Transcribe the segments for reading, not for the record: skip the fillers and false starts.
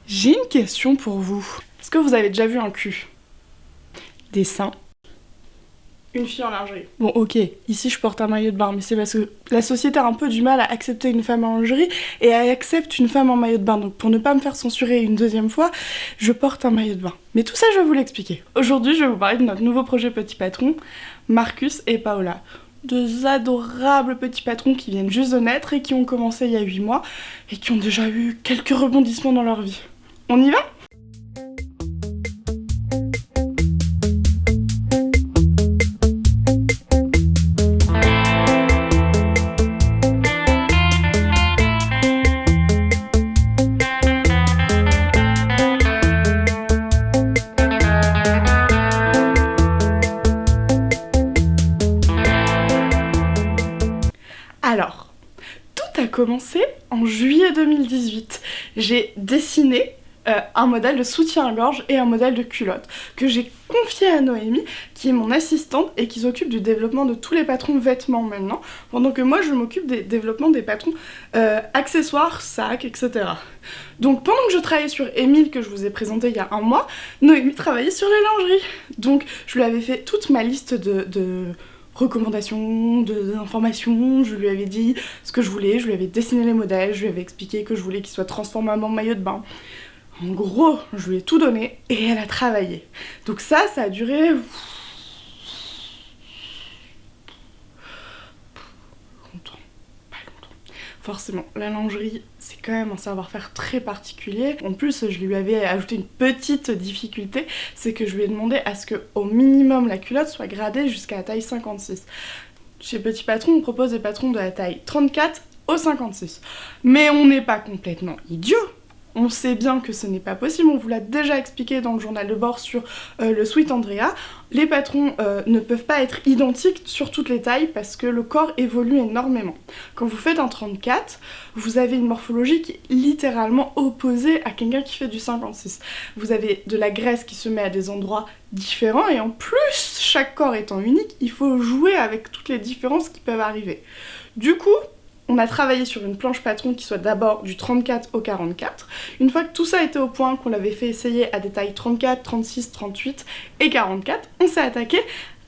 J'ai une question pour vous. Est-ce que vous avez déjà vu un cul? Des seins? Une fille en lingerie. Bon, ok, ici je porte un maillot de bain, mais c'est parce que la société a un peu du mal à accepter une femme en lingerie et elle accepte une femme en maillot de bain. Donc pour ne pas me faire censurer une deuxième fois, je porte un maillot de bain. Mais tout ça, je vais vous l'expliquer. Aujourd'hui, je vais vous parler de notre nouveau projet Petit Patron, Marcus et Paola. Deux adorables petits patrons qui viennent juste de naître et qui ont commencé il y a 8 mois et qui ont déjà eu quelques rebondissements dans leur vie. On y va ? Alors, tout a commencé en juillet 2018. J'ai dessiné un modèle de soutien-gorge et un modèle de culotte que j'ai confié à Noémie, qui est mon assistante et qui s'occupe du développement de tous les patrons vêtements maintenant, pendant que moi je m'occupe des développements des patrons accessoires, sacs, etc. Donc pendant que je travaillais sur Émile, que je vous ai présenté il y a un mois, Noémie travaillait sur les lingeries. Donc je lui avais fait toute ma liste de recommandations, d'informations, je lui avais dit ce que je voulais, je lui avais dessiné les modèles, je lui avais expliqué que je voulais qu'il soit transformable en maillot de bain. En gros, je lui ai tout donné et elle a travaillé. Donc ça a duré... longtemps, pas longtemps. Forcément, la lingerie, c'est quand même un savoir-faire très particulier. En plus, je lui avais ajouté une petite difficulté, c'est que je lui ai demandé à ce que, au minimum, la culotte soit gradée jusqu'à la taille 56. Chez Petit Patron, on propose des patrons de la taille 34 au 56. Mais on n'est pas complètement idiot. On sait bien que ce n'est pas possible, on vous l'a déjà expliqué dans le journal de bord sur le Sweet Andrea. Les patrons ne peuvent pas être identiques sur toutes les tailles parce que le corps évolue énormément. Quand vous faites un 34, vous avez une morphologie qui est littéralement opposée à quelqu'un qui fait du 56. Vous avez de la graisse qui se met à des endroits différents et en plus, chaque corps étant unique, il faut jouer avec toutes les différences qui peuvent arriver. Du coup, on a travaillé sur une planche patron qui soit d'abord du 34 au 44. Une fois que tout ça était au point, qu'on l'avait fait essayer à des tailles 34, 36, 38 et 44, on s'est attaqué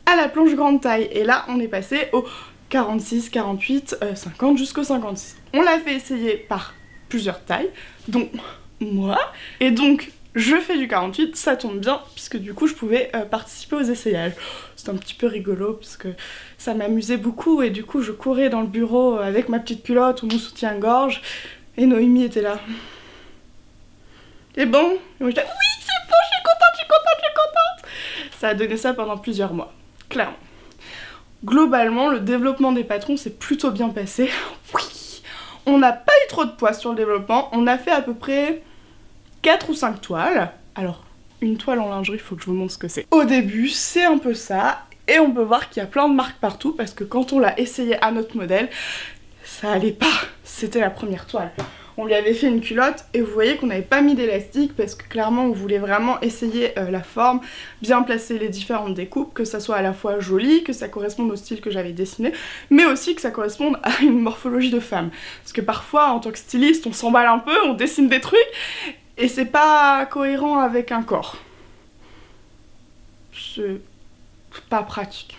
à la planche grande taille. Et là, on est passé au 46, 48, 50 jusqu'au 56. On l'a fait essayer par plusieurs tailles, dont moi. Et donc, je fais du 48, ça tombe bien, puisque du coup, je pouvais participer aux essayages. C'était un petit peu rigolo, parce que ça m'amusait beaucoup, et du coup, je courais dans le bureau avec ma petite culotte ou mon soutien-gorge, et Noémie était là. Et bon, et moi j'étais là, oui, c'est bon, je suis contente. Ça a donné ça pendant plusieurs mois, clairement. Globalement, le développement des patrons s'est plutôt bien passé. Oui, on n'a pas eu trop de poids sur le développement, on a fait à peu près 4 ou 5 toiles. Alors, une toile en lingerie, il faut que je vous montre ce que c'est. Au début, c'est un peu ça, et on peut voir qu'il y a plein de marques partout, parce que quand on l'a essayé à notre modèle, ça allait pas. C'était la première toile. On lui avait fait une culotte, et vous voyez qu'on n'avait pas mis d'élastique, parce que clairement, on voulait vraiment essayer la forme, bien placer les différentes découpes, que ça soit à la fois joli, que ça corresponde au style que j'avais dessiné, mais aussi que ça corresponde à une morphologie de femme. Parce que parfois, en tant que styliste, on s'emballe un peu, on dessine des trucs, et c'est pas cohérent avec un corps. C'est pas pratique.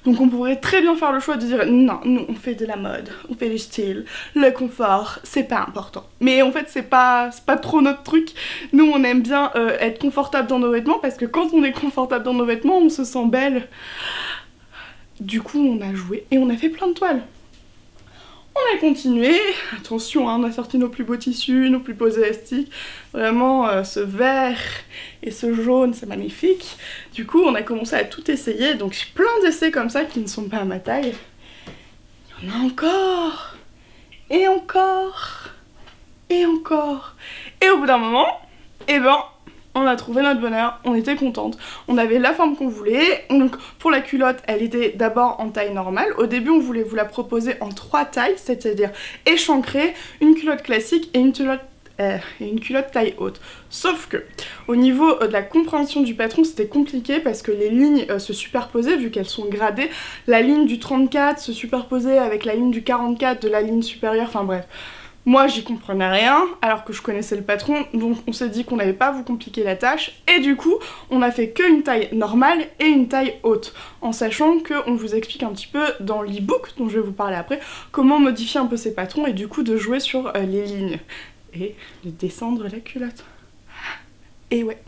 Donc on pourrait très bien faire le choix de dire non, nous on fait de la mode, on fait du style, le confort, c'est pas important. Mais en fait c'est pas trop notre truc. Nous on aime bien être confortable dans nos vêtements parce que quand on est confortable dans nos vêtements, on se sent belle. Du coup on a joué et on a fait plein de toiles. On a continué, attention, hein, on a sorti nos plus beaux tissus, nos plus beaux élastiques, vraiment ce vert et ce jaune, c'est magnifique. Du coup, on a commencé à tout essayer, donc j'ai plein d'essais comme ça qui ne sont pas à ma taille. Il y en a encore, et encore, et encore. Et au bout d'un moment, eh ben, on a trouvé notre bonheur, on était contente, on avait la forme qu'on voulait. Donc pour la culotte, elle était d'abord en taille normale. Au début, on voulait vous la proposer en 3 tailles, c'est-à-dire échancrée, une culotte classique et une culotte taille haute. Sauf que au niveau de la compréhension du patron, c'était compliqué parce que les lignes se superposaient vu qu'elles sont gradées. La ligne du 34 se superposait avec la ligne du 44 de la ligne supérieure, enfin bref. Moi j'y comprenais rien alors que je connaissais le patron, donc on s'est dit qu'on n'allait pas vous compliquer la tâche et du coup on a fait qu'une taille normale et une taille haute, en sachant qu'on vous explique un petit peu dans l'e-book dont je vais vous parler après comment modifier un peu ces patrons et du coup de jouer sur les lignes et de descendre la culotte. Et ouais.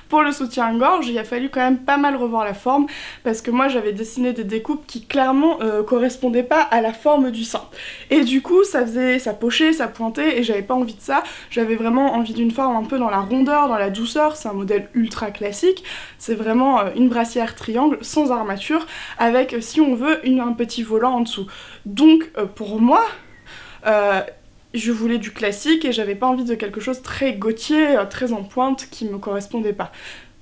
Pour le soutien-gorge, il a fallu quand même pas mal revoir la forme parce que moi j'avais dessiné des découpes qui clairement correspondaient pas à la forme du sein. Et du coup ça pochait, ça pointait et j'avais pas envie de ça. J'avais vraiment envie d'une forme un peu dans la rondeur, dans la douceur. C'est un modèle ultra classique. C'est vraiment une brassière triangle sans armature avec, si on veut, un petit volant en dessous. Donc pour moi... je voulais du classique et j'avais pas envie de quelque chose très gautier, très en pointe qui me correspondait pas.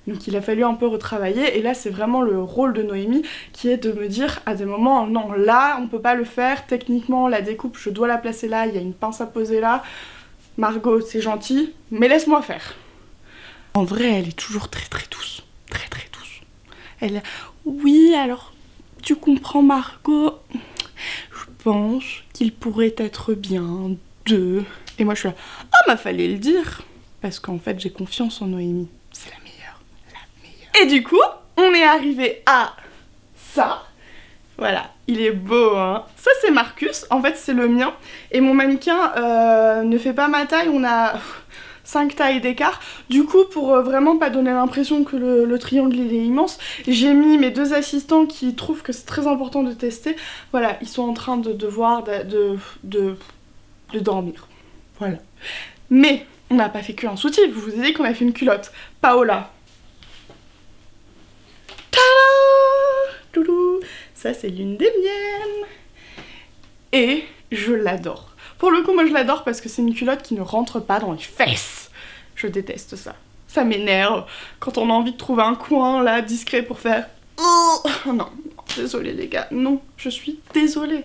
Donc il a fallu un peu retravailler et là c'est vraiment le rôle de Noémie qui est de me dire à des moments non là on peut pas le faire, techniquement la découpe je dois la placer là, il y a une pince à poser là, Margot c'est gentil mais laisse-moi faire. En vrai elle est toujours très douce, très douce. Elle oui alors tu comprends Margot, je pense qu'il pourrait être bien de... Et moi je suis là, ah bah fallait le dire parce qu'en fait j'ai confiance en Noémie, c'est la meilleure. Et du coup, on est arrivé à ça. Voilà, il est beau hein. Ça c'est Marcus, en fait c'est le mien. Et mon mannequin ne fait pas ma taille, on a 5 tailles d'écart. Du coup, pour vraiment pas donner l'impression que le triangle il est immense, j'ai mis mes 2 assistants qui trouvent que c'est très important de tester. Voilà, ils sont en train de dormir. Voilà. Mais on n'a pas fait qu'un soutif, je vous ai dit qu'on a fait une culotte. Paola. Tada! Doudou. Ça c'est l'une des miennes. Et je l'adore. Pour le coup moi je l'adore parce que c'est une culotte qui ne rentre pas dans les fesses. Je déteste ça. Ça m'énerve quand on a envie de trouver un coin là discret pour faire... Oh non, désolée les gars, non, je suis désolée.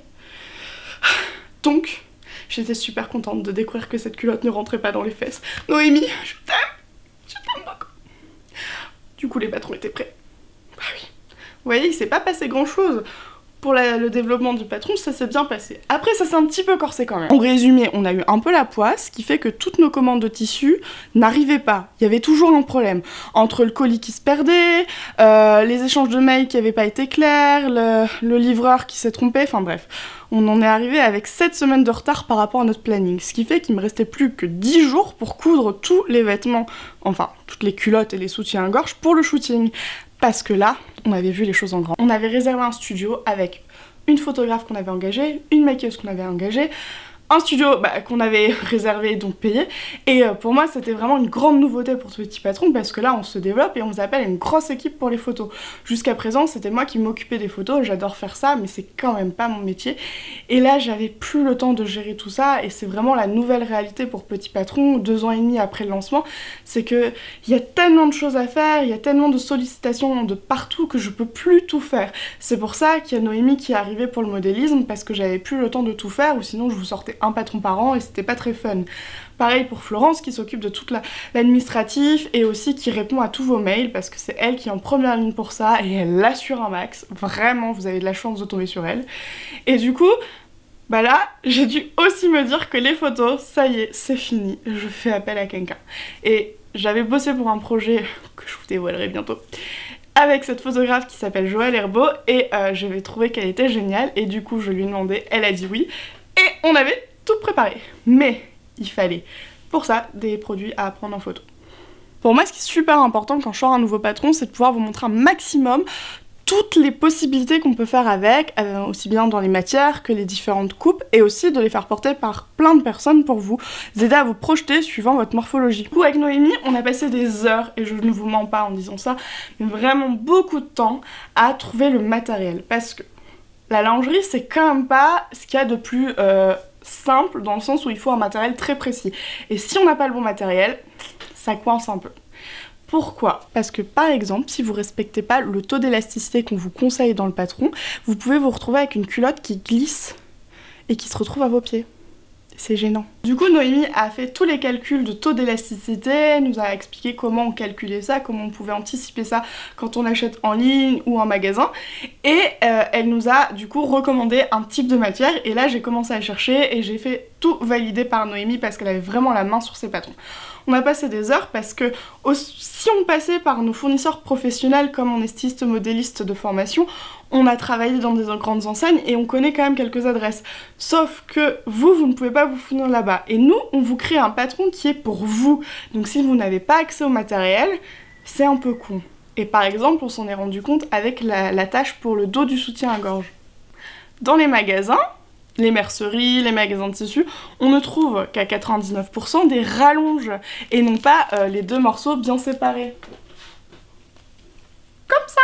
Donc... j'étais super contente de découvrir que cette culotte ne rentrait pas dans les fesses. Noémie, je t'aime beaucoup. Du coup les patrons étaient prêts. Bah oui. Vous voyez, il s'est pas passé grand chose. Pour le développement du patron, ça s'est bien passé. Après, ça s'est un petit peu corsé quand même. En résumé, on a eu un peu la poisse, ce qui fait que toutes nos commandes de tissu n'arrivaient pas. Il y avait toujours un problème. Entre le colis qui se perdait, les échanges de mails qui n'avaient pas été clairs, le livreur qui s'est trompé, enfin bref. On en est arrivé avec 7 semaines de retard par rapport à notre planning. Ce qui fait qu'il me restait plus que 10 jours pour coudre tous les vêtements, enfin, toutes les culottes et les soutiens-gorge pour le shooting. Parce que là, on avait vu les choses en grand. On avait réservé un studio avec une photographe qu'on avait engagée, une maquilleuse qu'on avait engagée, un studio qu'on avait réservé, donc payé. Et pour moi, c'était vraiment une grande nouveauté pour ce petit patron parce que là, on se développe et on vous appelle une grosse équipe pour les photos. Jusqu'à présent, c'était moi qui m'occupais des photos, j'adore faire ça, mais c'est quand même pas mon métier. Et là, j'avais plus le temps de gérer tout ça et c'est vraiment la nouvelle réalité pour Petit Patron, 2 ans et demi après le lancement. C'est que il y a tellement de choses à faire, il y a tellement de sollicitations de partout que je peux plus tout faire. C'est pour ça qu'il y a Noémie qui est arrivée pour le modélisme parce que j'avais plus le temps de tout faire ou sinon je vous sortais un patron par an et c'était pas très fun. Pareil pour Florence qui s'occupe de toute l'administratif et aussi qui répond à tous vos mails parce que c'est elle qui est en première ligne pour ça et elle l'assure un max. Vraiment, vous avez de la chance de tomber sur elle. Et du coup, bah là, j'ai dû aussi me dire que les photos, ça y est, c'est fini. Je fais appel à quelqu'un. Et j'avais bossé pour un projet que je vous dévoilerai bientôt avec cette photographe qui s'appelle Joëlle Herbeau et j'avais trouvé qu'elle était géniale et du coup je lui ai demandé, elle a dit oui et on avait tout préparé. Mais il fallait pour ça des produits à prendre en photo. Pour moi, ce qui est super important quand je sors un nouveau patron, c'est de pouvoir vous montrer un maximum toutes les possibilités qu'on peut faire avec, aussi bien dans les matières que les différentes coupes, et aussi de les faire porter par plein de personnes pour vous aider à vous projeter suivant votre morphologie. Du coup, avec Noémie, on a passé des heures, et je ne vous mens pas en disant ça, mais vraiment beaucoup de temps à trouver le matériel, parce que la lingerie, c'est quand même pas ce qu'il y a de plus simple, dans le sens où il faut un matériel très précis. Et si on n'a pas le bon matériel, ça coince un peu. Pourquoi? Parce que par exemple, si vous respectez pas le taux d'élasticité qu'on vous conseille dans le patron, vous pouvez vous retrouver avec une culotte qui glisse et qui se retrouve à vos pieds. C'est gênant. Du coup, Noémie a fait tous les calculs de taux d'élasticité, nous a expliqué comment on calculait ça, comment on pouvait anticiper ça quand on achète en ligne ou en magasin. Et elle nous a du coup recommandé un type de matière. Et là, j'ai commencé à chercher et j'ai fait tout validé par Noémie parce qu'elle avait vraiment la main sur ses patrons. On a passé des heures parce que si on passait par nos fournisseurs professionnels comme on est styliste modéliste de formation, on a travaillé dans des grandes enseignes et on connaît quand même quelques adresses. Sauf que vous ne pouvez pas vous fournir là-bas. Et nous, on vous crée un patron qui est pour vous. Donc si vous n'avez pas accès au matériel, c'est un peu con. Et par exemple, on s'en est rendu compte avec la tâche pour le dos du soutien à gorge. Dans les magasins, les merceries, les magasins de tissus, on ne trouve qu'à 99% des rallonges et non pas les deux morceaux bien séparés. Comme ça.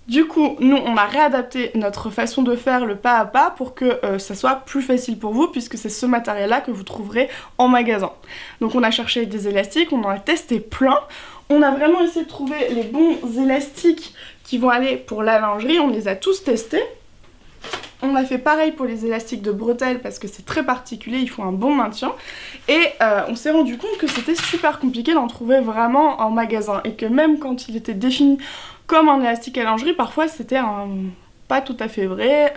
Du coup, nous, on a réadapté notre façon de faire le pas à pas pour que ça soit plus facile pour vous puisque c'est ce matériel-là que vous trouverez en magasin. Donc on a cherché des élastiques, on en a testé plein. On a vraiment essayé de trouver les bons élastiques qui vont aller pour la lingerie, on les a tous testés. On a fait pareil pour les élastiques de bretelles parce que c'est très particulier, il faut un bon maintien. Et on s'est rendu compte que c'était super compliqué d'en trouver vraiment en magasin. Et que même quand il était défini comme un élastique à lingerie, parfois c'était pas tout à fait vrai.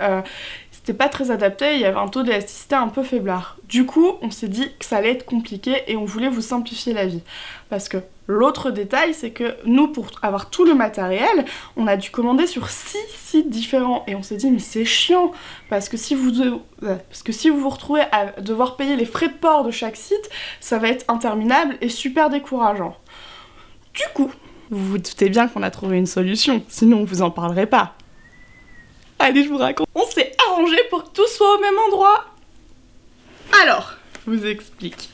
C'était pas très adapté, il y avait un taux d'élasticité un peu faiblard. Du coup, on s'est dit que ça allait être compliqué et on voulait vous simplifier la vie. Parce que l'autre détail, c'est que nous, pour avoir tout le matériel, on a dû commander sur 6 sites différents. Et on s'est dit, mais c'est chiant, parce que si vous vous retrouvez à devoir payer les frais de port de chaque site, ça va être interminable et super décourageant. Du coup, vous vous doutez bien qu'on a trouvé une solution, sinon on vous en parlerait pas. Allez, je vous raconte. On s'est arrangé pour que tout soit au même endroit. Alors, je vous explique.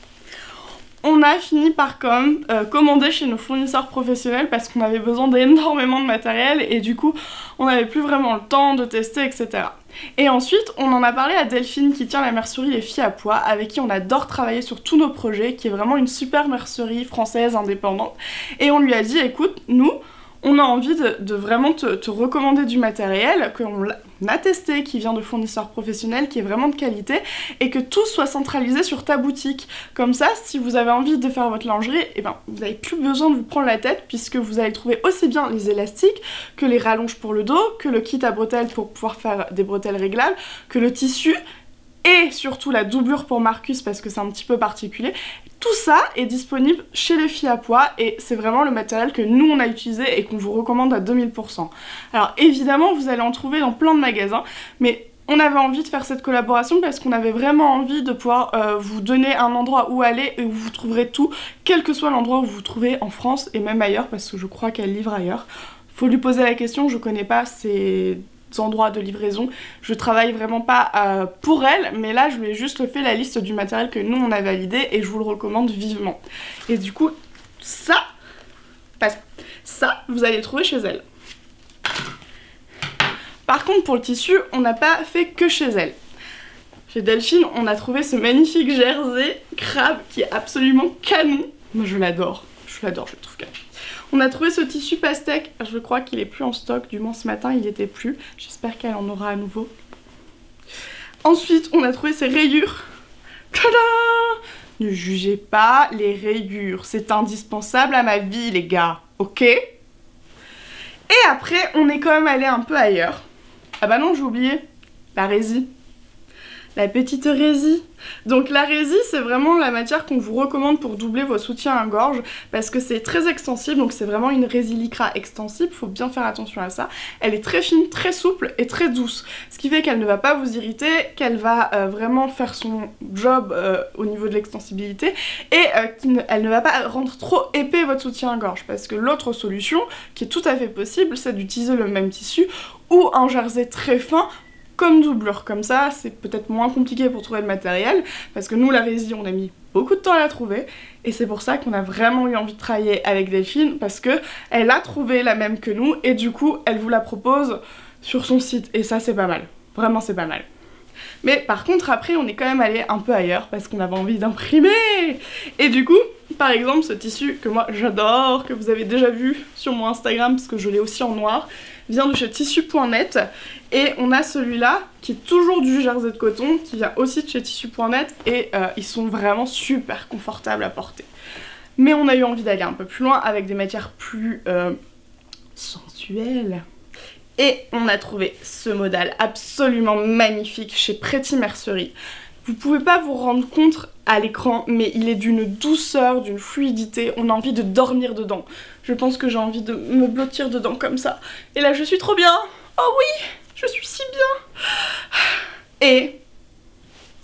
On a fini par commander chez nos fournisseurs professionnels parce qu'on avait besoin d'énormément de matériel et du coup, on n'avait plus vraiment le temps de tester, etc. Et ensuite, on en a parlé à Delphine qui tient la mercerie Les Filles à Pois, avec qui on adore travailler sur tous nos projets, qui est vraiment une super mercerie française indépendante. Et on lui a dit, écoute, nous, on a envie de vraiment te recommander du matériel qu'on a testé, qui vient de fournisseurs professionnels, qui est vraiment de qualité, et que tout soit centralisé sur ta boutique. Comme ça, si vous avez envie de faire votre lingerie, eh ben, vous n'avez plus besoin de vous prendre la tête, puisque vous allez trouver aussi bien les élastiques, que les rallonges pour le dos, que le kit à bretelles pour pouvoir faire des bretelles réglables, que le tissu, et surtout la doublure pour Marcus, parce que c'est un petit peu particulier. Tout ça est disponible chez Les Filles à Pois et c'est vraiment le matériel que nous on a utilisé et qu'on vous recommande à 2000%. Alors évidemment vous allez en trouver dans plein de magasins, mais on avait envie de faire cette collaboration parce qu'on avait vraiment envie de pouvoir vous donner un endroit où aller et où vous trouverez tout, quel que soit l'endroit où vous vous trouvez en France et même ailleurs, parce que je crois qu'elle livre ailleurs. Faut lui poser la question, je connais pas ces endroits de livraison, je travaille vraiment pas pour elle, mais là je lui ai juste fait la liste du matériel que nous on a validé et je vous le recommande vivement. Et du coup, ça vous allez le trouver chez elle. Par contre pour le tissu, on n'a pas fait que chez elle. Chez Delphine, on a trouvé ce magnifique jersey crabe qui est absolument canon. Moi je l'adore, je le trouve canon. On a trouvé ce tissu pastèque, je crois qu'il est plus en stock, du moins ce matin il était plus. J'espère qu'elle en aura à nouveau. Ensuite, on a trouvé ces rayures. Tada! Ne jugez pas les rayures, c'est indispensable à ma vie les gars, ok? Et après, on est quand même allé un peu ailleurs. Ah bah non, j'ai oublié, la résille. La petite résille. Donc la résille, c'est vraiment la matière qu'on vous recommande pour doubler vos soutiens à gorge parce que c'est très extensible, donc c'est vraiment une résille lycra extensible, faut bien faire attention à ça. Elle est très fine, très souple et très douce, ce qui fait qu'elle ne va pas vous irriter, qu'elle va vraiment faire son job au niveau de l'extensibilité et elle ne va pas rendre trop épais votre soutien à gorge parce que l'autre solution, qui est tout à fait possible, c'est d'utiliser le même tissu ou un jersey très fin comme doublure. Comme ça, c'est peut-être moins compliqué pour trouver le matériel, parce que nous, la résille, on a mis beaucoup de temps à la trouver, et c'est pour ça qu'on a vraiment eu envie de travailler avec Delphine, parce que elle a trouvé la même que nous, et du coup, elle vous la propose sur son site, et ça, c'est pas mal. Vraiment, c'est pas mal. Mais par contre, après, on est quand même allé un peu ailleurs, parce qu'on avait envie d'imprimer. Et du coup, par exemple, ce tissu que moi, j'adore, que vous avez déjà vu sur mon Instagram, parce que je l'ai aussi en noir, vient de chez tissu.net. Et on a celui-là, qui est toujours du jersey de coton, qui vient aussi de chez tissu.net, et ils sont vraiment super confortables à porter. Mais on a eu envie d'aller un peu plus loin, avec des matières plus sensuelles. Et on a trouvé ce modèle absolument magnifique chez Pretty Mercerie, Vous pouvez pas vous rendre compte à l'écran, mais il est d'une douceur, d'une fluidité, on a envie de dormir dedans. Je pense que j'ai envie de me blottir dedans comme ça. Et là je suis trop bien. Oh oui, je suis si bien. Et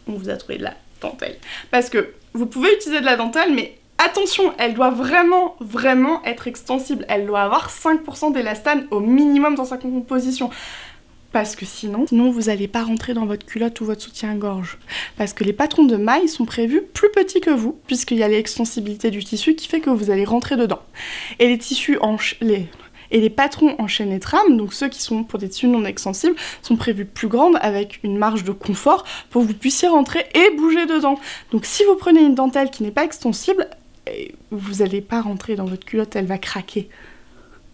on vous a trouvé de la dentelle. Parce que vous pouvez utiliser de la dentelle, mais attention, elle doit vraiment être extensible. Elle doit avoir 5% d'élastane au minimum dans sa composition. Parce que sinon vous n'allez pas rentrer dans votre culotte ou votre soutien-gorge. Parce que les patrons de mailles sont prévus plus petits que vous, puisqu'il y a l'extensibilité du tissu qui fait que vous allez rentrer dedans. Et les tissus les patrons en chaîne et trame, donc ceux qui sont pour des tissus non extensibles, sont prévus plus grandes avec une marge de confort pour que vous puissiez rentrer et bouger dedans. Donc si vous prenez une dentelle qui n'est pas extensible, vous n'allez pas rentrer dans votre culotte, elle va craquer.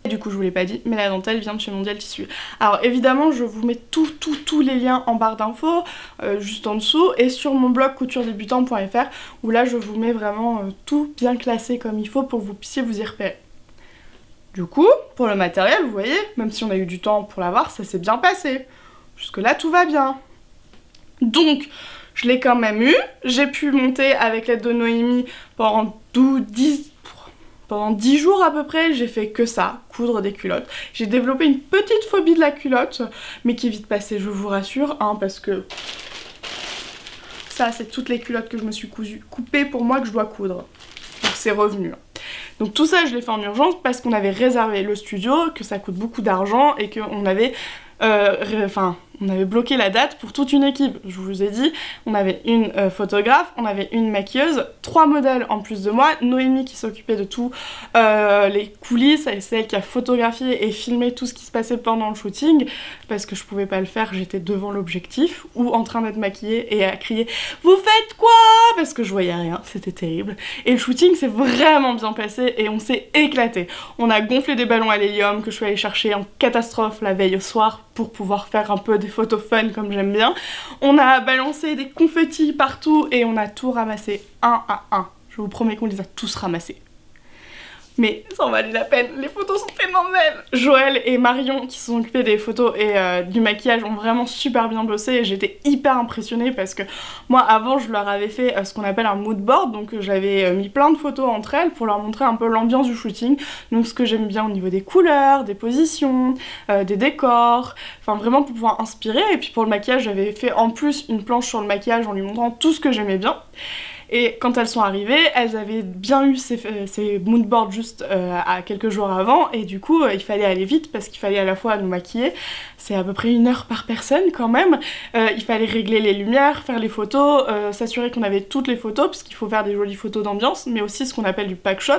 Du coup je vous l'ai pas dit, mais la dentelle vient de chez Mondial Tissu. Alors évidemment je vous mets tous les liens en barre d'infos, juste en dessous, et sur mon blog couturedébutant.fr où là je vous mets vraiment tout bien classé comme il faut pour que vous puissiez vous y repérer. Du coup, pour le matériel, vous voyez, même si on a eu du temps pour l'avoir, ça s'est bien passé. Jusque là tout va bien. Donc je l'ai quand même eu, j'ai pu monter avec l'aide de Noémie pendant 10 jours à peu près, j'ai fait que ça, coudre des culottes. J'ai développé une petite phobie de la culotte, mais qui est vite passée, je vous rassure, hein, parce que ça, c'est toutes les culottes que je me suis coupées pour moi que je dois coudre. Donc c'est revenu. Donc tout ça, je l'ai fait en urgence parce qu'on avait réservé le studio, que ça coûte beaucoup d'argent et qu'on avait... on avait bloqué la date pour toute une équipe. Je vous ai dit, on avait une photographe, on avait une maquilleuse, 3 modèles en plus de moi, Noémie qui s'occupait de tout les coulisses, c'est elle qui a photographié et filmé tout ce qui se passait pendant le shooting, parce que je pouvais pas le faire, j'étais devant l'objectif ou en train d'être maquillée et à crier « Vous faites quoi ?» parce que je voyais rien, c'était terrible. Et le shooting s'est vraiment bien passé et on s'est éclaté. On a gonflé des ballons à l'hélium que je suis allée chercher en catastrophe la veille au soir pour pouvoir faire un peu des photos fun comme j'aime bien. On a balancé des confettis partout et on a tout ramassé un à un. Je vous promets qu'on les a tous ramassés. Mais ça en valait la peine, les photos sont tellement belles. Joël et Marion qui se sont occupés des photos et du maquillage ont vraiment super bien bossé et j'étais hyper impressionnée parce que moi avant je leur avais fait ce qu'on appelle un mood board, donc j'avais mis plein de photos entre elles pour leur montrer un peu l'ambiance du shooting, donc ce que j'aime bien au niveau des couleurs, des positions, des décors, enfin vraiment pour pouvoir inspirer. Et puis pour le maquillage j'avais fait en plus une planche sur le maquillage en lui montrant tout ce que j'aimais bien. Et quand elles sont arrivées, elles avaient bien eu ces moodboards juste à quelques jours avant, et du coup il fallait aller vite parce qu'il fallait à la fois nous maquiller, c'est à peu près 1 heure par personne quand même, il fallait régler les lumières, faire les photos, s'assurer qu'on avait toutes les photos, parce qu'il faut faire des jolies photos d'ambiance, mais aussi ce qu'on appelle du pack shot,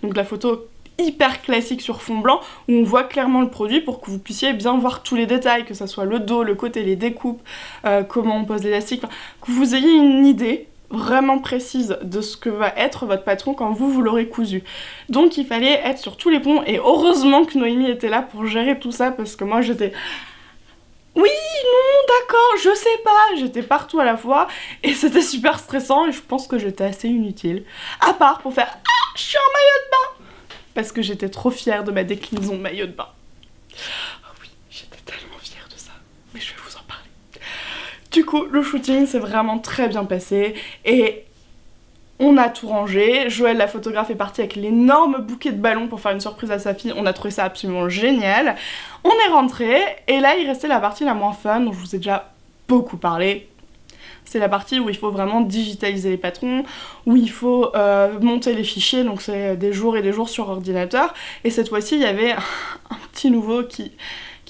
donc la photo hyper classique sur fond blanc où on voit clairement le produit pour que vous puissiez bien voir tous les détails, que ça soit le dos, le côté, les découpes, comment on pose l'élastique, que vous ayez une idée vraiment précise de ce que va être votre patron quand vous l'aurez cousu. Donc il fallait être sur tous les ponts et heureusement que Noémie était là pour gérer tout ça parce que moi j'étais... Oui, non, d'accord, je sais pas, j'étais partout à la fois et c'était super stressant et je pense que j'étais assez inutile. À part pour faire « Ah, je suis en maillot de bain !» parce que j'étais trop fière de ma déclinaison de maillot de bain. Oh oui, j'étais tellement fière de ça, mais je vais vous en parler. Du coup, le shooting s'est vraiment très bien passé et on a tout rangé. Joël, la photographe, est partie avec l'énorme bouquet de ballons pour faire une surprise à sa fille. On a trouvé ça absolument génial. On est rentré et là, il restait la partie la moins fun dont je vous ai déjà beaucoup parlé. C'est la partie où il faut vraiment digitaliser les patrons, où il faut monter les fichiers, donc c'est des jours et des jours sur ordinateur. Et cette fois-ci, il y avait un petit nouveau qui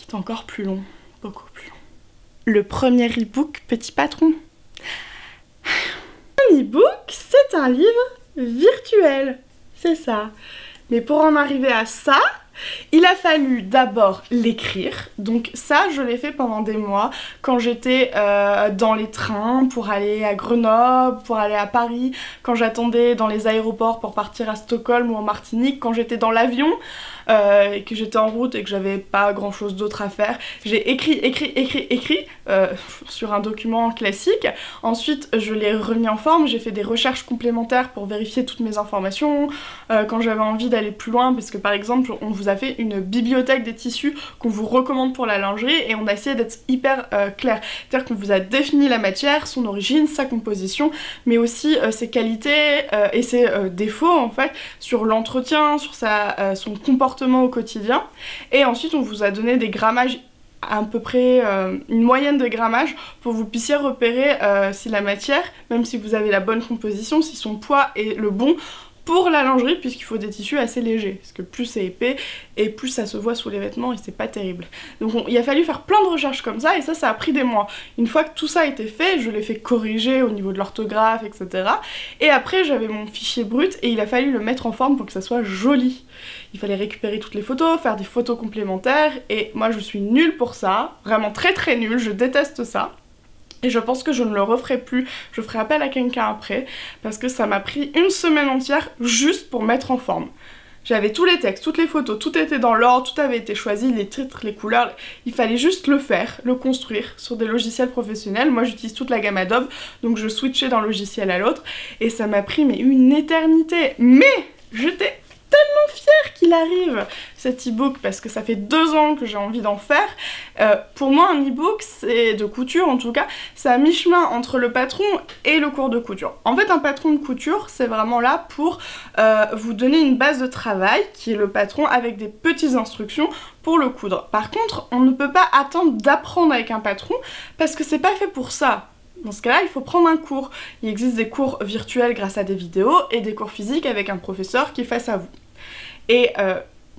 est encore plus long, beaucoup plus long. Le premier e-book Petit Patron. Un e-book, c'est un livre virtuel, c'est ça. Mais pour en arriver à ça, il a fallu d'abord l'écrire, donc ça je l'ai fait pendant des mois quand j'étais dans les trains pour aller à Grenoble, pour aller à Paris, quand j'attendais dans les aéroports pour partir à Stockholm ou en Martinique, quand j'étais dans l'avion et que j'étais en route et que j'avais pas grand chose d'autre à faire. J'ai écrit sur un document classique, ensuite je l'ai remis en forme, j'ai fait des recherches complémentaires pour vérifier toutes mes informations, quand j'avais envie d'aller plus loin, parce que par exemple on vous vous a fait une bibliothèque des tissus qu'on vous recommande pour la lingerie et on a essayé d'être hyper clair. C'est-à-dire qu'on vous a défini la matière, son origine, sa composition, mais aussi ses qualités et ses défauts en fait, sur l'entretien, sur son comportement au quotidien. Et ensuite on vous a donné des grammages à peu près une moyenne de grammage pour que vous puissiez repérer si la matière, même si vous avez la bonne composition, si son poids est le bon pour la lingerie, puisqu'il faut des tissus assez légers, parce que plus c'est épais et plus ça se voit sous les vêtements et c'est pas terrible. Donc il a fallu faire plein de recherches comme ça et ça a pris des mois. Une fois que tout ça a été fait, je l'ai fait corriger au niveau de l'orthographe, etc. Et après j'avais mon fichier brut et il a fallu le mettre en forme pour que ça soit joli. Il fallait récupérer toutes les photos, faire des photos complémentaires et moi je suis nulle pour ça, vraiment très très nulle, je déteste ça. Et je pense que je ne le referai plus, je ferai appel à quelqu'un après, parce que ça m'a pris une semaine entière juste pour mettre en forme. J'avais tous les textes, toutes les photos, tout était dans l'ordre, tout avait été choisi, les titres, les couleurs, il fallait juste le faire, le construire sur des logiciels professionnels. Moi j'utilise toute la gamme Adobe, donc je switchais d'un logiciel à l'autre, et ça m'a pris mais une éternité. Mais j'étais tellement fière qu'il arrive cet e-book parce que ça fait 2 ans que j'ai envie d'en faire. Pour moi un e-book, c'est de couture en tout cas, c'est à mi-chemin entre le patron et le cours de couture. En fait un patron de couture c'est vraiment là pour vous donner une base de travail qui est le patron avec des petites instructions pour le coudre. Par contre on ne peut pas attendre d'apprendre avec un patron parce que c'est pas fait pour ça. Dans ce cas-là, il faut prendre un cours. Il existe des cours virtuels grâce à des vidéos et des cours physiques avec un professeur qui est face à vous. Et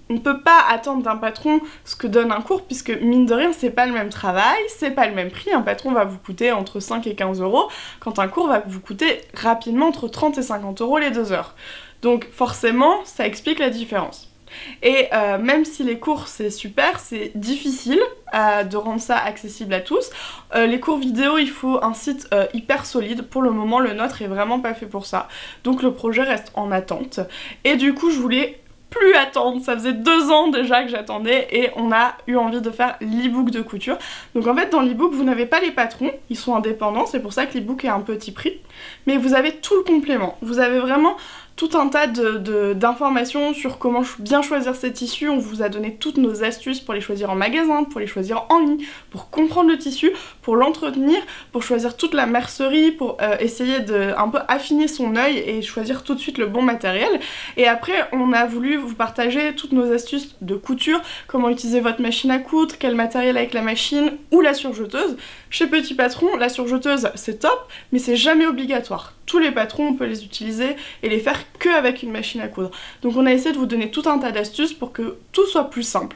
on ne peut pas attendre d'un patron ce que donne un cours puisque mine de rien, c'est pas le même travail, c'est pas le même prix. Un patron va vous coûter entre 5 et 15 euros quand un cours va vous coûter rapidement entre 30 et 50 euros les 2 heures. Donc forcément, ça explique la différence. Et même si les cours c'est super, c'est difficile de rendre ça accessible à tous. Les cours vidéo, il faut un site hyper solide. Pour le moment, le nôtre est vraiment pas fait pour ça. Donc le projet reste en attente. Et du coup, je voulais plus attendre. Ça faisait 2 ans déjà que j'attendais et on a eu envie de faire l'e-book de couture. Donc en fait, dans l'e-book, vous n'avez pas les patrons. Ils sont indépendants. C'est pour ça que l'e-book est à un petit prix. Mais vous avez tout le complément. Vous avez vraiment tout un tas d'informations sur comment bien choisir ces tissus. On vous a donné toutes nos astuces pour les choisir en magasin, pour les choisir en ligne, pour comprendre le tissu, pour l'entretenir, pour choisir toute la mercerie, pour essayer de un peu affiner son œil et choisir tout de suite le bon matériel. Et après, on a voulu vous partager toutes nos astuces de couture, comment utiliser votre machine à coudre, quel matériel avec la machine ou la surjeteuse. Chez Petit Patron, la surjeteuse c'est top, mais c'est jamais obligatoire. Tous les patrons, on peut les utiliser et les faire que avec une machine à coudre. Donc on a essayé de vous donner tout un tas d'astuces pour que tout soit plus simple.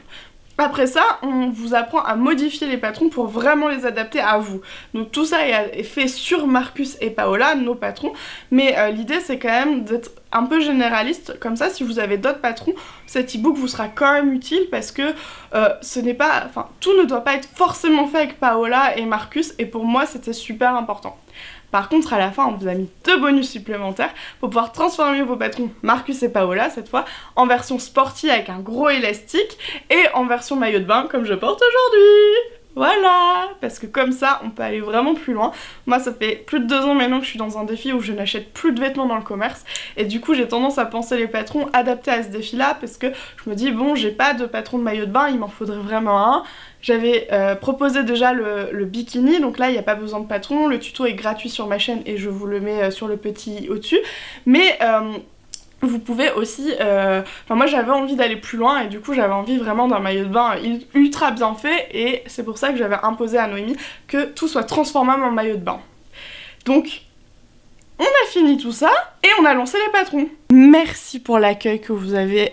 Après ça, on vous apprend à modifier les patrons pour vraiment les adapter à vous. Donc tout ça est fait sur Marcus et Paola, nos patrons, mais l'idée c'est quand même d'être un peu généraliste, comme ça si vous avez d'autres patrons, cet e-book vous sera quand même utile parce que ce n'est pas, enfin tout ne doit pas être forcément fait avec Paola et Marcus et pour moi c'était super important. Par contre, à la fin, on vous a mis 2 bonus supplémentaires pour pouvoir transformer vos patrons Marcus et Paola, cette fois, en version sportive avec un gros élastique et en version maillot de bain comme je porte aujourd'hui. Voilà, parce que comme ça, on peut aller vraiment plus loin. Moi, ça fait plus de 2 ans maintenant que je suis dans un défi où je n'achète plus de vêtements dans le commerce. Et du coup, j'ai tendance à penser les patrons adaptés à ce défi-là parce que je me dis, bon, j'ai pas de patron de maillot de bain, il m'en faudrait vraiment un. J'avais proposé déjà le bikini, donc là il n'y a pas besoin de patron, le tuto est gratuit sur ma chaîne et je vous le mets sur le petit au-dessus. Mais vous pouvez aussi... Enfin moi j'avais envie d'aller plus loin et du coup j'avais envie vraiment d'un maillot de bain ultra bien fait et c'est pour ça que j'avais imposé à Noémie que tout soit transformable en maillot de bain. Donc... on a fini tout ça et on a lancé les patrons. Merci pour l'accueil que vous avez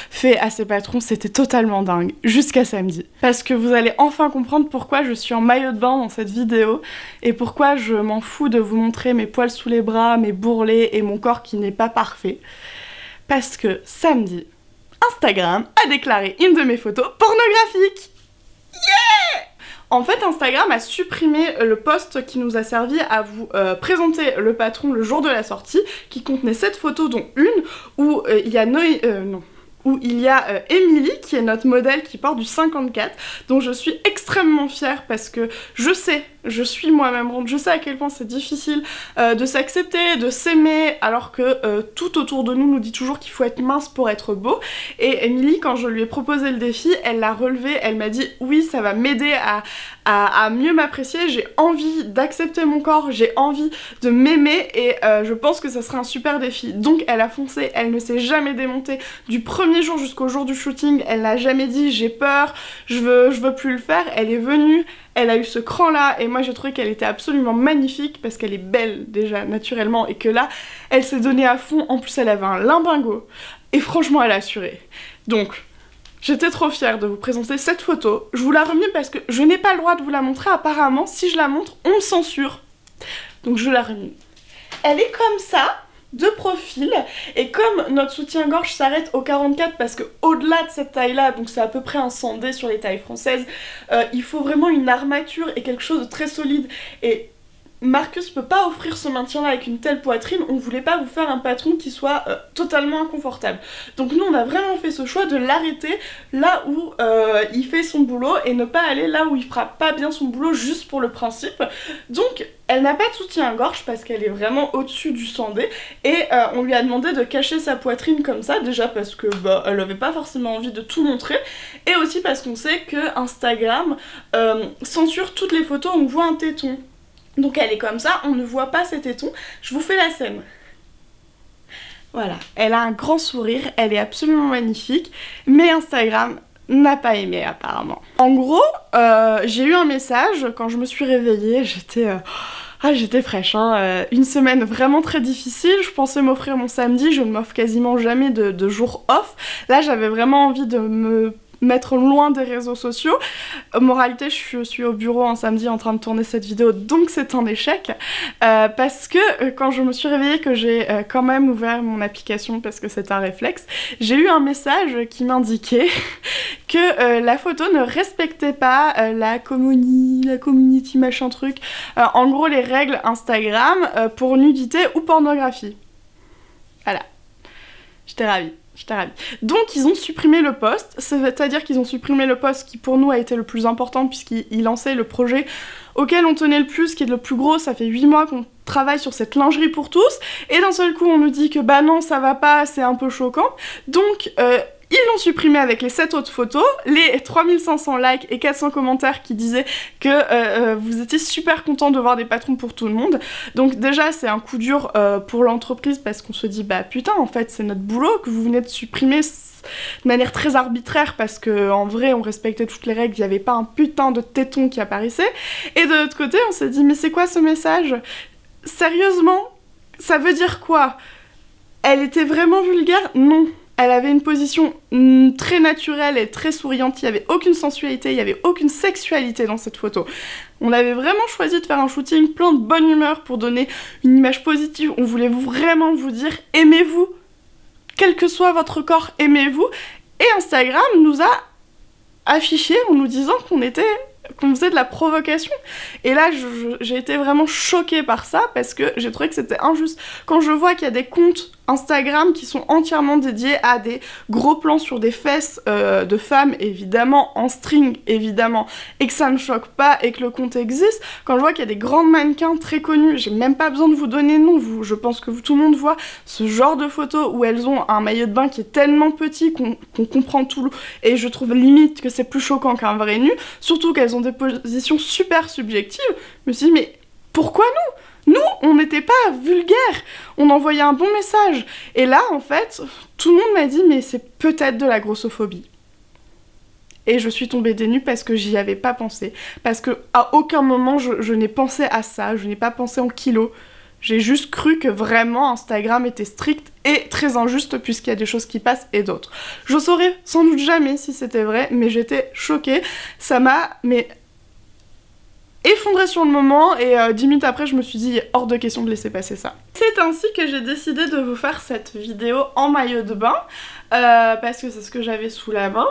fait à ces patrons, c'était totalement dingue, jusqu'à samedi. Parce que vous allez enfin comprendre pourquoi je suis en maillot de bain dans cette vidéo et pourquoi je m'en fous de vous montrer mes poils sous les bras, mes bourrelets et mon corps qui n'est pas parfait. Parce que samedi, Instagram a déclaré une de mes photos pornographiques. Yeah! En fait, Instagram a supprimé le post qui nous a servi à vous présenter le patron le jour de la sortie, qui contenait 7 photos, dont une où il y a où il y a Émilie qui est notre modèle qui porte du 54, dont je suis extrêmement fière parce que je suis moi-même ronde, je sais à quel point c'est difficile de s'accepter, de s'aimer, alors que tout autour de nous dit toujours qu'il faut être mince pour être beau. Et Émilie, quand je lui ai proposé le défi, elle l'a relevé, elle m'a dit oui, ça va m'aider à mieux m'apprécier, j'ai envie d'accepter mon corps, j'ai envie de m'aimer et je pense que ça serait un super défi. Donc elle a foncé, elle ne s'est jamais démontée du premier jour jusqu'au jour du shooting, elle n'a jamais dit j'ai peur, je veux plus le faire, elle est venue, elle a eu ce cran là et moi j'ai trouvé qu'elle était absolument magnifique parce qu'elle est belle déjà naturellement et que là elle s'est donnée à fond, en plus elle avait un limbago et franchement elle a assuré. Donc j'étais trop fière de vous présenter cette photo, je vous la remets parce que je n'ai pas le droit de vous la montrer apparemment, si je la montre on me censure, donc je la remets. Elle est comme ça, de profil, et comme notre soutien-gorge s'arrête au 44 parce que au-delà de cette taille-là, donc c'est à peu près un 100D sur les tailles françaises, il faut vraiment une armature et quelque chose de très solide, et Marcus peut pas offrir ce maintien-là avec une telle poitrine, on voulait pas vous faire un patron qui soit totalement inconfortable. Donc nous on a vraiment fait ce choix de l'arrêter là où il fait son boulot et ne pas aller là où il fera pas bien son boulot juste pour le principe. Donc elle n'a pas de soutien-gorge parce qu'elle est vraiment au-dessus du 100D et on lui a demandé de cacher sa poitrine comme ça, déjà parce que elle avait pas forcément envie de tout montrer et aussi parce qu'on sait que Instagram censure toutes les photos où on voit un téton. Donc elle est comme ça, on ne voit pas ses tétons. Je vous fais la scène. Voilà, elle a un grand sourire, elle est absolument magnifique, mais Instagram n'a pas aimé apparemment. En gros, j'ai eu un message quand je me suis réveillée, j'étais fraîche, hein. Une semaine vraiment très difficile, je pensais m'offrir mon samedi, je ne m'offre quasiment jamais de jours off. Là j'avais vraiment envie de me mettre loin des réseaux sociaux. Moralité, je suis au bureau un samedi en train de tourner cette vidéo, donc c'est un échec. Parce que quand je me suis réveillée, que j'ai quand même ouvert mon application parce que c'est un réflexe, j'ai eu un message qui m'indiquait que la photo ne respectait pas la community machin truc, en gros les règles Instagram pour nudité ou pornographie. Voilà. J'étais ravie. Donc ils ont supprimé le post, c'est-à-dire qu'ils ont supprimé le post qui pour nous a été le plus important puisqu'il lançait le projet auquel on tenait le plus, qui est le plus gros. Ça fait 8 mois qu'on travaille sur cette lingerie pour tous et d'un seul coup on nous dit que bah non ça va pas, c'est un peu choquant. Donc ils l'ont supprimé avec les 7 autres photos, les 3500 likes et 400 commentaires qui disaient que vous étiez super contents de voir des patrons pour tout le monde. Donc déjà c'est un coup dur pour l'entreprise parce qu'on se dit bah putain en fait c'est notre boulot que vous venez de supprimer de manière très arbitraire parce que en vrai on respectait toutes les règles, il n'y avait pas un putain de téton qui apparaissait. Et de l'autre côté on s'est dit mais c'est quoi ce message ? Sérieusement, ça veut dire quoi ? Elle était vraiment vulgaire ? Non. Elle avait une position très naturelle et très souriante, il n'y avait aucune sensualité, il n'y avait aucune sexualité dans cette photo. On avait vraiment choisi de faire un shooting plein de bonne humeur pour donner une image positive, on voulait vraiment vous dire aimez-vous, quel que soit votre corps, aimez-vous. Et Instagram nous a affiché en nous disant qu'on faisait de la provocation. Et là, j'ai été vraiment choquée par ça parce que j'ai trouvé que c'était injuste. Quand je vois qu'il y a des comptes Instagram qui sont entièrement dédiés à des gros plans sur des fesses de femmes, évidemment, en string, évidemment, et que ça ne choque pas et que le compte existe, quand je vois qu'il y a des grands mannequins très connus, j'ai même pas besoin de vous donner le nom, je pense que tout le monde voit ce genre de photos où elles ont un maillot de bain qui est tellement petit qu'on comprend tout, et je trouve limite que c'est plus choquant qu'un vrai nu, surtout qu'elles ont des positions super subjectives. Je me suis dit mais pourquoi nous, on n'était pas vulgaires, on envoyait un bon message. Et là, en fait, tout le monde m'a dit mais c'est peut-être de la grossophobie. Et je suis tombée des nues parce que j'y avais pas pensé. Parce que à aucun moment je n'ai pensé à ça, je n'ai pas pensé en kilos. J'ai juste cru que vraiment Instagram était strict et très injuste puisqu'il y a des choses qui passent et d'autres. Je saurais sans doute jamais si c'était vrai, mais j'étais choquée. Ça m'a effondrée sur le moment et 10 minutes après je me suis dit hors de question de laisser passer ça. C'est ainsi que j'ai décidé de vous faire cette vidéo en maillot de bain parce que c'est ce que j'avais sous la main,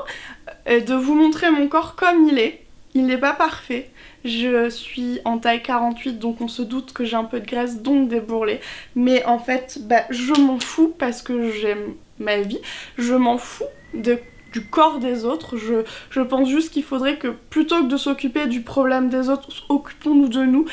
et de vous montrer mon corps comme il est. Il n'est pas parfait. Je suis en taille 48 donc on se doute que j'ai un peu de graisse donc des bourrelets, mais en fait je m'en fous parce que j'aime ma vie, je m'en fous du corps des autres. Je pense juste qu'il faudrait que plutôt que de s'occuper du problème des autres, occupons-nous de nous,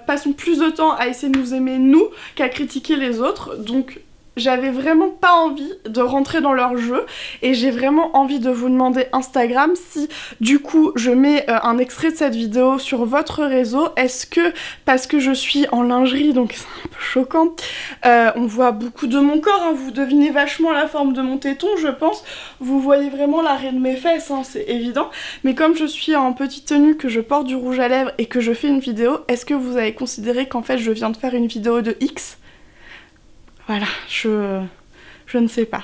passons plus de temps à essayer de nous aimer nous qu'à critiquer les autres. Donc j'avais vraiment pas envie de rentrer dans leur jeu et j'ai vraiment envie de vous demander Instagram si du coup je mets un extrait de cette vidéo sur votre réseau, est-ce que parce que je suis en lingerie donc c'est un peu choquant, on voit beaucoup de mon corps, hein, vous devinez vachement la forme de mon téton je pense, vous voyez vraiment l'arrêt de mes fesses, hein, c'est évident, mais comme je suis en petite tenue, que je porte du rouge à lèvres et que je fais une vidéo, est-ce que vous avez considéré qu'en fait je viens de faire une vidéo de X ? Voilà, je ne sais pas.